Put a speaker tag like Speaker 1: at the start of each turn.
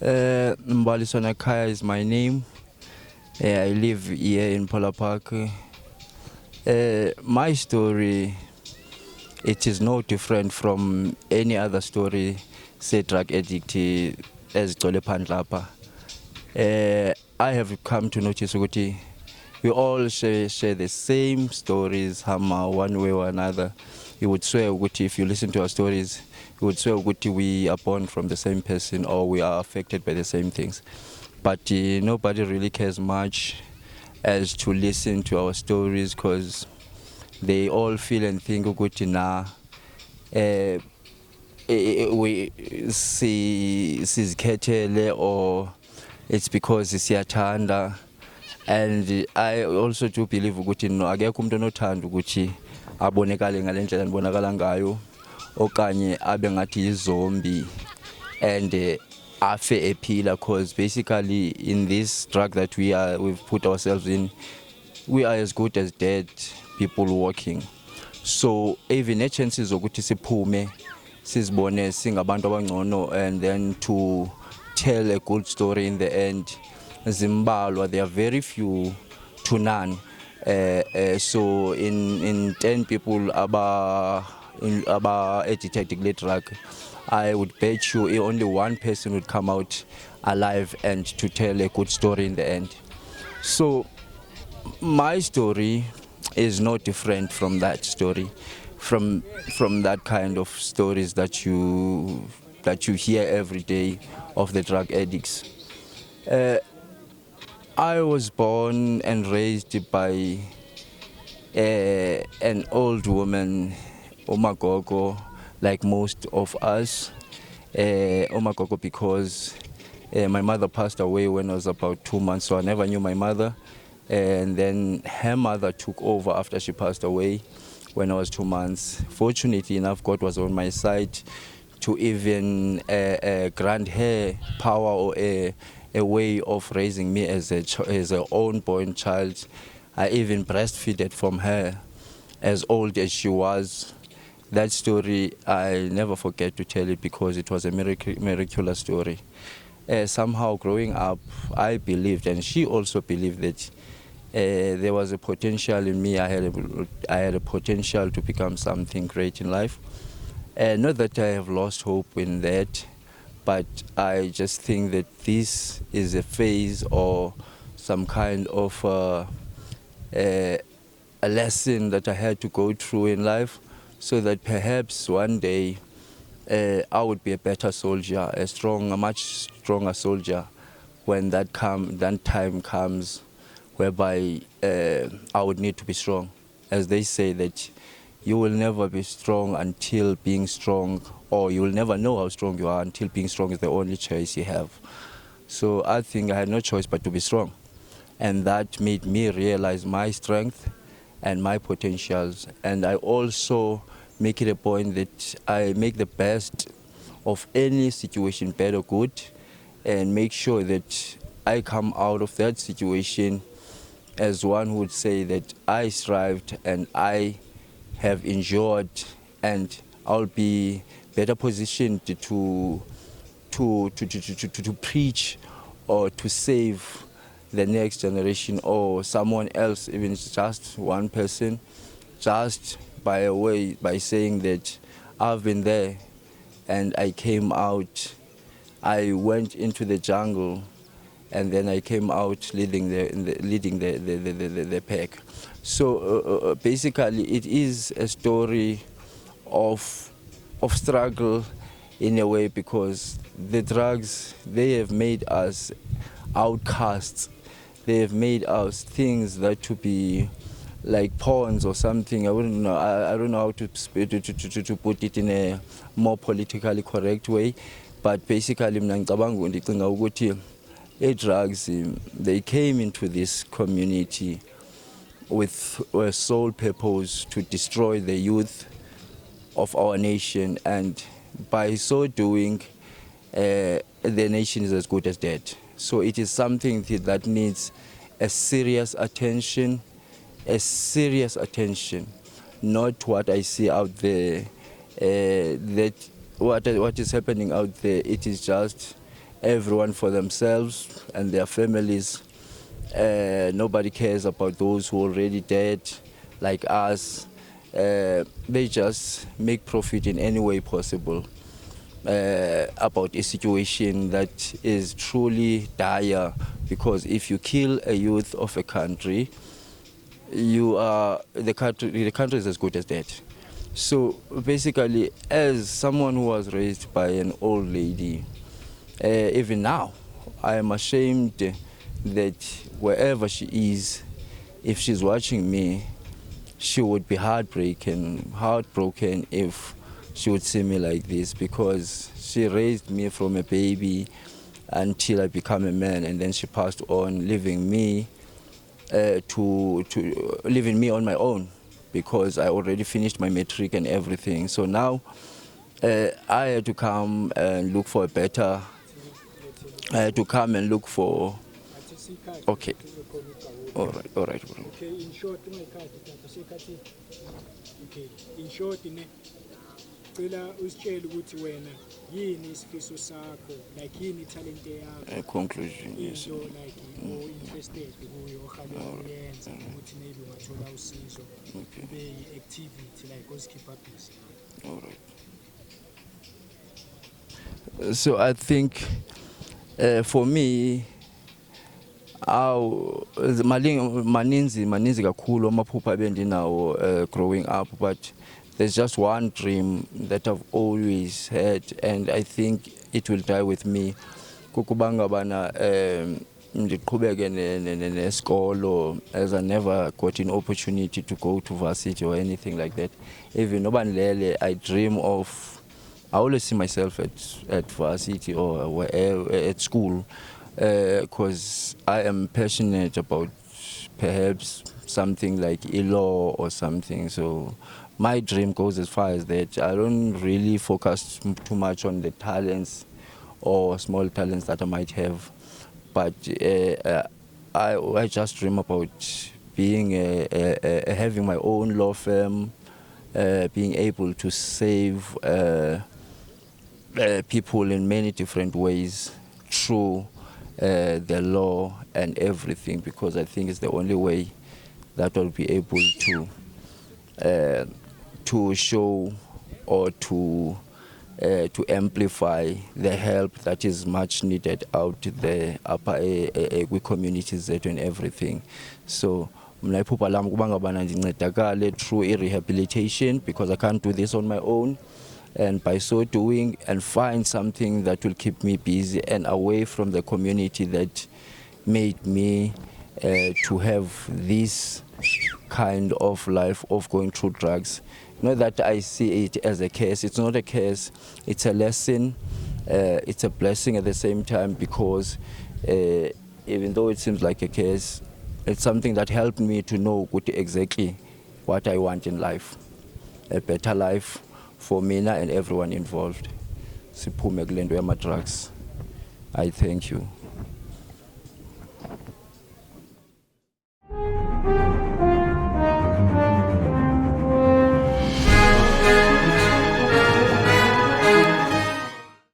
Speaker 1: Mbaliswana Kaya is my name. I live here in Pola Park. My story, it is no different from any other story, say drug addict as Tole Pandlapa. I have come to notice ukuthi we all share the same stories, one way or another. You would swear ukuthi if you listen to our stories, you would swear ukuthi we are born from the same person or we are affected by the same things. But nobody really cares much as to listen to our stories because they all feel and think ukuthi nah, we sizikhethele or it's because siyathanda. And I also do believe ukuthi no akekho umuntu onothanda ukuthi abonekale ngalendlela nibonakala ngayo okanye abe ngathi izombi and afe ephila, because basically in this drug that we've put ourselves in, we are as good as dead people walking. So even a chances ukuthi siphume sizibone singabantu abangcono and then to tell a good story in the end, zimbalwa, there are very few to none. So in 10 people aba addicted to drug, I would bet you only one person would come out alive and to tell a good story in the end. So my story is no different from that story, from that kind of stories that you hear every day of the drug addicts. I was born and raised by an old woman, Omagogo, like most of us. Omagogo because my mother passed away when I was about 2 months, so I never knew my mother. And then her mother took over after she passed away when I was 2 months. Fortunately enough, God was on my side to even grant her power or a way of raising me as a own born child. I even breastfeeded from her as old as she was. That story, I'll never forget to tell it because it was a miraculous story. Somehow growing up, I believed, and she also believed, that there was a potential in me. I had a potential to become something great in life. Not that I have lost hope in that, but I just think that this is a phase or some kind of a lesson that I had to go through in life, so that perhaps one day I would be a better soldier, a much stronger soldier, when that time comes whereby I would need to be strong. As they say that you will never be strong until being strong, or you will never know how strong you are until being strong is the only choice you have. So I think I had no choice but to be strong. And that made me realize my strength and my potentials. And I also make it a point that I make the best of any situation, bad or good, and make sure that I come out of that situation as one who would say that I strived and I have endured, and I'll be better positioned to preach or to save the next generation or someone else, even just one person, just by saying that I've been there and I came out. I went into the jungle and then I came out leading the pack. So basically it is a story of struggle in a way, because the drugs, they have made us outcasts. They have made us things that to be like pawns or something. I wouldn't know. I don't know how to put it in a more politically correct way, but basically mina ngicabanga ndicinga ukuthi drugs, they came into this community with a sole purpose to destroy the youth of our nation, and by so doing, the nation is as good as dead. So it is something that needs a serious attention, not what I see out there, that what is happening out there. It is just everyone for themselves and their families. Nobody cares about those who are already dead, like us. They just make profit in any way possible about a situation that is truly dire, because if you kill a youth of a country, the country is as good as dead. So basically, as someone who was raised by an old lady, even now, I am ashamed that wherever she is, if she's watching me, she would be heartbroken if she would see me like this, because she raised me from a baby until I become a man, and then she passed on, leaving me leaving me on my own, because I already finished my matric and everything. So now I had to come and look for a better. I had to come and look for. Okay. All right, bro.
Speaker 2: Okay, in short, okay, in short, cela usitshela ukuthi wena yini isifiso sakho, like yini talent yakho,
Speaker 1: Conclusion, yes.
Speaker 2: into like o interested kuyo ohalela uyenza ukuthi maybe ungathola usizo, ube activity like ozikhipha busy.
Speaker 1: All right. So I think for me, maninzi kakhulu amaphupha bendinawo growing up, but there's just one dream that I've always had, and I think it will die with me. Kukuba ngabana ndiqhubeke nesikolo, as I never got an opportunity to go to varsity or anything like that. Even noba ndilele, I dream of, I always see myself at varsity or wherever, at school, because I am passionate about perhaps something like law or something. So my dream goes as far as that. I don't really focus too much on the talents or small talents that I might have, but I just dream about being having my own law firm, being able to save people in many different ways through the law and everything, because I think it's the only way that will be able to show or to amplify the help that is much needed out there with communities zethu and everything. So mna iphupha lam kuba ngabana ndincedakale through rehabilitation, because I can't do this on my own, and by so doing, and find something that will keep me busy and away from the community that made me to have this kind of life of going through drugs. Not that I see it as a curse. It's not a curse. It's a lesson. It's a blessing at the same time, because even though it seems like a curse, it's something that helped me to know exactly what I want in life. A better life for Mina and everyone involved. Siphume kule nto yama drugs. I thank you.